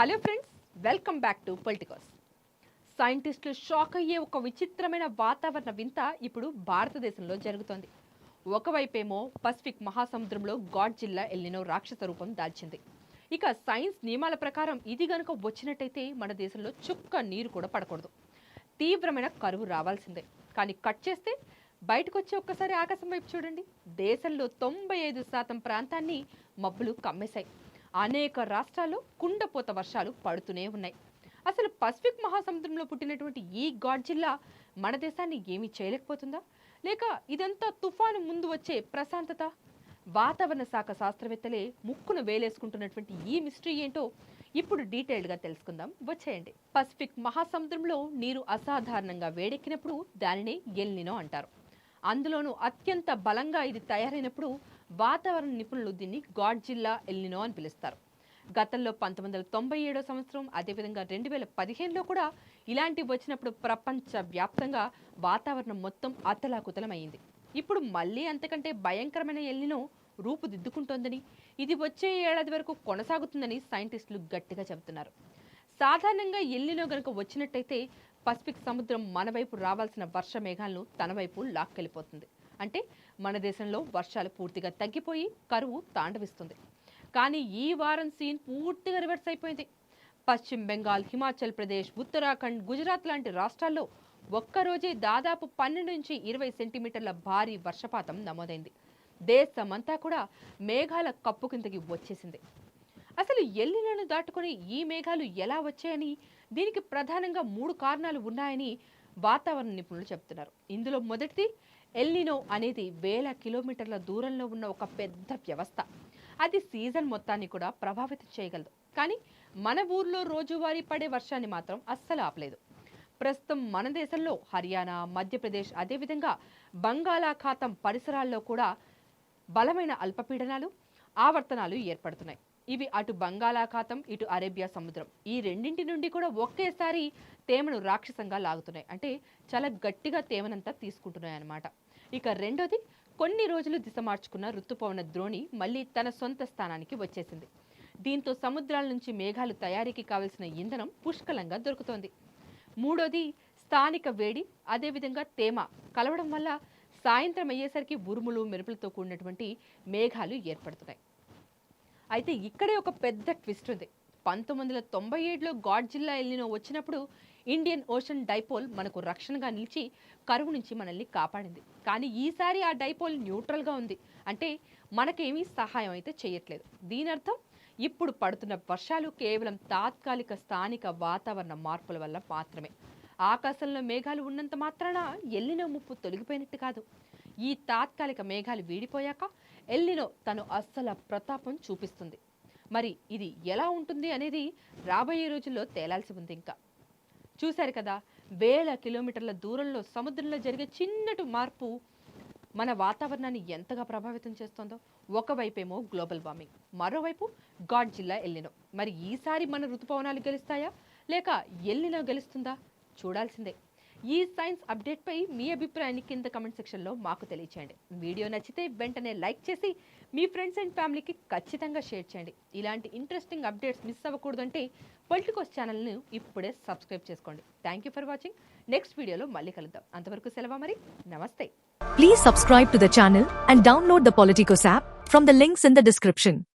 Hello friends, welcome back to politicals. సైంటిస్టులు shock అయ్యే ఒక విచిత్రమైన వాతావరణ వింత ఇప్పుడు భారతదేశంలో జరుగుతోంది. ఒకవైపేమో పసిఫిక్ మహాసముద్రంలో గాడ్జిల్లా ఎల్నినో రాక్షస రూపం దాల్చింది. ఇక సైన్స్ నియమాల ప్రకారం ఇది గనుక వచ్చినట్టయితే మన దేశంలో చుక్క నీరు కూడా పడకూడదు, తీవ్రమైన కరువు రావాల్సిందే. కానీ కట్ చేస్తే బయటకు వచ్చి ఒక్కసారి ఆకాశం వైపు చూడండి. దేశంలో 95% ప్రాంతాన్ని మబ్బులు కమ్మేశాయి. అనేక రాష్ట్రాల్లో కుండపోత వర్షాలు పడుతూనే ఉన్నాయి. అసలు పసిఫిక్ మహాసముద్రంలో పుట్టినటువంటి ఈ గాడ్జిల్లా మన దేశాన్ని ఏమీ చేయలేకపోతుందా, లేక ఇదంతా తుఫాను ముందు వచ్చే ప్రశాంతత? వాతావరణ శాఖ శాస్త్రవేత్తలే ముక్కును వేలేసుకుంటున్నటువంటి ఈ మిస్టరీ ఏంటో ఇప్పుడు డీటెయిల్డ్గా తెలుసుకుందాం. వచ్చేయండి. పసిఫిక్ మహాసముద్రంలో నీరు అసాధారణంగా వేడెక్కినప్పుడు దానినే ఎల్నినో అంటారు. అందులోనూ అత్యంత బలంగా ఇది తయారైనప్పుడు వాతావరణ నిపుణులు దీన్ని గాడ్జిల్లా ఎల్నినో అని పిలుస్తారు. గతంలో 1997 సంవత్సరం, అదేవిధంగా 2015లో కూడా ఇలాంటివి వచ్చినప్పుడు ప్రపంచ వ్యాప్తంగా వాతావరణం మొత్తం అతలాకుతలమైంది. ఇప్పుడు మళ్ళీ అంతకంటే భయంకరమైన ఎల్నినో రూపుదిద్దుకుంటోందని, ఇది వచ్చే ఏడాది వరకు కొనసాగుతుందని సైంటిస్టులు గట్టిగా చెబుతున్నారు. సాధారణంగా ఎల్నినో గనుక వచ్చినట్టయితే పసిఫిక్ సముద్రం మన వైపు రావాల్సిన వర్ష మేఘాలను తన వైపు లాక్కెళ్ళిపోతుంది. అంటే మన దేశంలో వర్షాలు పూర్తిగా తగ్గిపోయి కరువు తాండవిస్తుంది. కానీ ఈ వారం సీన్ పూర్తిగా రివర్స్ అయిపోయింది. పశ్చిమ బెంగాల్, హిమాచల్ ప్రదేశ్, ఉత్తరాఖండ్, గుజరాత్ లాంటి రాష్ట్రాల్లో ఒక్కరోజే దాదాపు 12 నుంచి 20 సెంటీమీటర్ల భారీ వర్షపాతం నమోదైంది. దేశమంతా కూడా మేఘాల కప్పు కిందకి వచ్చేసింది. అసలు ఎల్నినోను దాటుకొని ఈ మేఘాలు ఎలా వచ్చాయని, దీనికి ప్రధానంగా 3 కారణాలు ఉన్నాయని వాతావరణ నిపుణులు చెబుతున్నారు. ఇందులో మొదటిది, ఎల్నినో అనేది వేల కిలోమీటర్ల దూరంలో ఉన్న ఒక పెద్ద వ్యవస్థ. అది సీజన్ మొత్తాన్ని కూడా ప్రభావితం చేయగలదు. కానీ మన ఊర్లో రోజువారీ పడే వర్షాన్ని మాత్రం అస్సలు ఆపలేదు. ప్రస్తుతం మన దేశంలో హర్యానా, మధ్యప్రదేశ్, అదేవిధంగా బంగాళాఖాతం పరిసరాల్లో కూడా బలమైన అల్పపీడనాలు, ఆవర్తనాలు ఏర్పడుతున్నాయి. ఇవి అటు బంగాళాఖాతం, ఇటు అరేబియా సముద్రం, ఈ రెండింటి నుండి కూడా ఒకేసారి తేమను రాక్షసంగా లాగుతున్నాయి. అంటే చాలా గట్టిగా తేమనంతా తీసుకుంటున్నాయి అన్నమాట. ఇక రెండోది, కొన్ని రోజులు దిశ మార్చుకున్న ఋతుపవన ద్రోణి మళ్ళీ తన సొంత స్థానానికి వచ్చేసింది. దీంతో సముద్రాల నుంచి మేఘాలు తయారీకి కావలసిన ఇంధనం పుష్కలంగా దొరుకుతోంది. మూడోది, స్థానిక వేడి అదేవిధంగా తేమ కలవడం వల్ల సాయంత్రం అయ్యేసరికి ఉరుములు, మెరుపులతో కూడినటువంటి మేఘాలు ఏర్పడుతున్నాయి. అయితే ఇక్కడే ఒక పెద్ద ట్విస్ట్ ఉంది. 1997లో గాడ్జిల్లా ఎల్నినో వచ్చినప్పుడు ఇండియన్ ఓషన్ డైపోల్ మనకు రక్షణగా నిలిచి కరువు నుంచి మనల్ని కాపాడింది. కానీ ఈసారి ఆ డైపోల్ న్యూట్రల్గా ఉంది. అంటే మనకేమీ సహాయం అయితే చేయట్లేదు. దీని అర్థం ఇప్పుడు పడుతున్న వర్షాలు కేవలం తాత్కాలిక స్థానిక వాతావరణ మార్పుల వల్ల మాత్రమే. ఆకాశంలో మేఘాలు ఉన్నంత మాత్రాన ఎల్నినో ముప్పు తొలగిపోయినట్టు కాదు. ఈ తాత్కాలిక మేఘాలు వీడిపోయాక ఎల్నినో తను అస్సల ప్రతాపం చూపిస్తుంది. మరి ఇది ఎలా ఉంటుంది అనేది రాబోయే రోజుల్లో తేలాల్సి ఉంది. ఇంకా చూశారు కదా, వేల కిలోమీటర్ల దూరంలో సముద్రంలో జరిగే చిన్నటి మార్పు మన వాతావరణాన్ని ఎంతగా ప్రభావితం చేస్తుందో. ఒకవైపేమో గ్లోబల్ వార్మింగ్, మరోవైపు గాడ్జిల్లా ఎల్నినో. మరి ఈసారి మన ఋతుపవనాలు గెలుస్తాయా, లేక ఎల్నినో గెలుస్తుందా? చూడాల్సిందే. ఈ సైన్స్ అప్డేట్పై మీ అభిప్రాయాన్ని కింద కమెంట్ సెక్షన్లో మాకు తెలియచేయండి. వీడియో నచ్చితే వెంటనే లైక్ చేసి మీ ఫ్రెండ్స్ అండ్ ఫ్యామిలీకి ఖచ్చితంగా షేర్ చేయండి. ఇలాంటి ఇంట్రెస్టింగ్ అప్డేట్స్ మిస్ అవ్వకూడదంటే పొలిటికోస్ ఛానల్ను ఇప్పుడే సబ్స్క్రైబ్ చేసుకోండి. Thank you for watching. Next వీడియోలో మళ్ళీ కలుద్దాం. అంతవరకు సెలవు మరి. నమస్తే. Please subscribe to the channel and download the Politicos app from the links in the description.